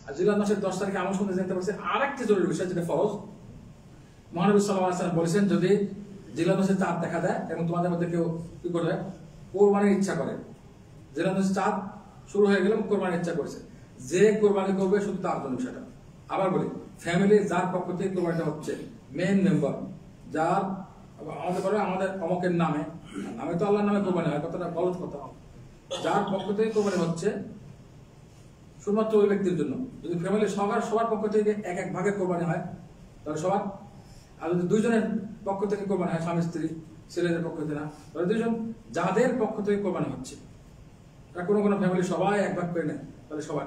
আর জিলহজ মাসের 10 তারিখে আমল শুনতে জানতে পারছি আরেকটি জরুরি বিষয়, যেটা ফরজ। মহানবী সাল্লাল্লাহু আলাইহি ওয়াসাল্লাম বলেছেন, যদি জিলহজ মাসের চাঁদ দেখা দেয় এবং তোমাদের মধ্যে কেউ কি করবে, কোরবানির ইচ্ছা করে, জিলহজ মাসের চাঁদ শুরু হয়ে গেলে কোরবানির ইচ্ছা করেছে, যে কোরবানি করবে শুধু তার জন্য সেটা। আবার বলি, ফ্যামিলি যার পক্ষ থেকে কোরবানিটা হচ্ছে, মেন মেম্বার যার, আমাদের অমকের নামে তো আল্লাহর নামে কোরবানি হয়, কথাটা গলত কথা। যার পক্ষ থেকে কোরবানি হচ্ছে শুধুমাত্র ওই ব্যক্তির জন্য। যদি ফ্যামিলি সবার পক্ষ থেকে এক এক ভাগে কোরবানি হয় তাহলে সবার, আর যদি দুইজনের পক্ষ থেকে কোরবানি হয়, স্বামী স্ত্রী ছেলেদের পক্ষ থেকে না, তাহলে দুইজন যাদের পক্ষ থেকে কোরবানি হচ্ছে, কোনো ফ্যামিলি সবাই এক ভাগ করে নেয়, তাহলে সবাই,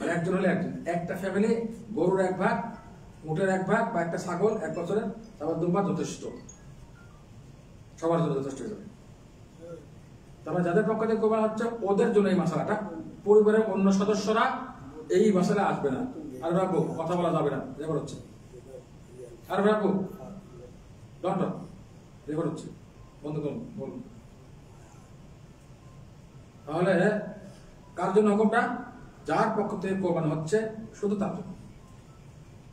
আর একজন হলে একজন, একটা ফ্যামিলি গরুর এক ভাগ, উটের এক ভাগ, বা একটা ছাগল 1 বছরের, তারপর দুবার যথেষ্ট, সবার জন্য যথেষ্ট হয়ে যাবে। তারপরে যাদের পক্ষ থেকে কোরবানি হচ্ছে ওদের জন্য এই মশালাটা, পরিবারের অন্য সদস্যরা এই মশালা আসবে না। আর ভাববো কথা বলা যাবে না, রেকর্ড হচ্ছে। আর ভাববো ডক্টর রেকর্ড হচ্ছে, বন্ধ করুন, বলুন। তাহলে কার জন্য হুকুমটা? যার পক্ষ থেকে কোরবানি হচ্ছে শুধু তার জন্য,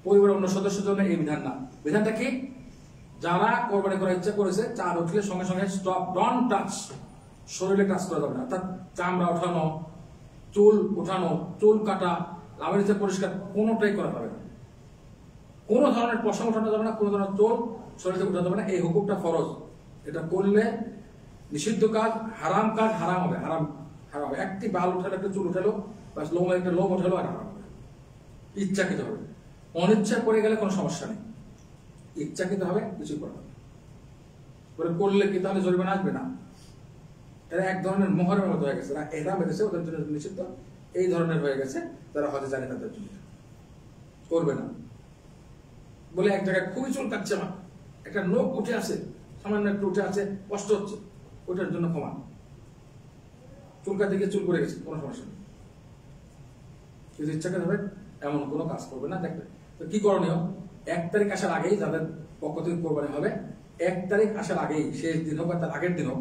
পরিবারের অন্য সদস্যের জন্য এই বিধান না। বিধানটা কি? যারা কোরবানি করার ইচ্ছা করেছে, চাঁদ উঠলে সঙ্গে সঙ্গে স্টপ, ডন্ট টাচ, শরীরে টাচ করা যাবে না, অর্থাৎ চামড়া ওঠানো, চুল উঠানো, চুল কাটা, লাভের ইচ্ছা পরিষ্কার কোনোটাই করা যাবে না, কোনো ধরনের পশম উঠানো যাবে না, কোনো ধরনের চুল শরীরে উঠানো যাবে না। এই হুকুমটা ফরজ, এটা করলে নিষিদ্ধ কাজ, হারাম কাজ হারাম হবে, হারাম হবে। একটি বাল উঠালো, একটা চুল উঠালো, বা একটা লোম উঠালো, আর হারাম হবে। ইচ্ছাকৃত হবে, অনিচ্ছা করে গেলে কোনো সমস্যা নেই, ইচ্ছাকৃত হবে, কিছু করা হবে। করলে কি তাহলে জরিমানা আসবে না? এরা এক ধরনের মোহরের মতো হয়ে গেছে, এরা বেঁধেছে, ওদের জন্য নিষিদ্ধ এই ধরনের হয়ে গেছে, তারা হজে জানে তাদের জন্য করবে না বলে। এক জায়গায় খুবই চুল কাটছে, আমার একটা নখ উঠে আছে, সামান্য একটু উঠে আছে, কষ্ট হচ্ছে, ওটার জন্য ক্ষমা, চুল কাটতে গিয়ে চুল পড়ে গেছে, কোনো সমস্যা নেই, কিন্তু ইচ্ছাকৃত হবে এমন কোনো কাজ করবে না। দেখবে তো কি করণীয়? 1 তারিখ আসার আগেই যাদের পক্ষ থেকে কোরবানি হবে, 1 তারিখ আসার আগেই, শেষ দিন হোক বা তার আগের দিন হোক,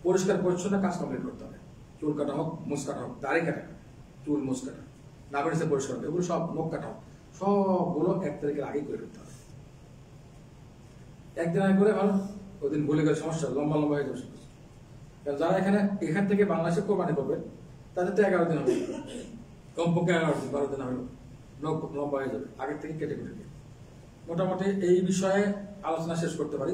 পরিষ্কার পরিচ্ছন্ন কাজ কমপ্লিট করতে হবে। চুল কাটা হোক, মুছ কাটা হোক, দাড়ি কাটা, চুল মুছ কাটা, নাভের নিচে পরিষ্কার হবে, এগুলো সব, নখ কাটা হোক, সবগুলো 1 তারিখের আগেই করে ফেলতে হবে। একদিন আগে করে ভালো, ওদিন ভুলে গেলে সমস্যা, লম্বা লম্বা হয়ে যাবে। যারা এখান থেকে বাংলাদেশে কোরবানি করবে তাদের তো 11 দিন হবে, কমপক্ষে 11 দিন, 12 দিন হলো, লম্বা হয়ে যাবে, আগের থেকে কেটে কেটে। মোটামুটি এই বিষয়ে আলোচনা শেষ করতে পারি।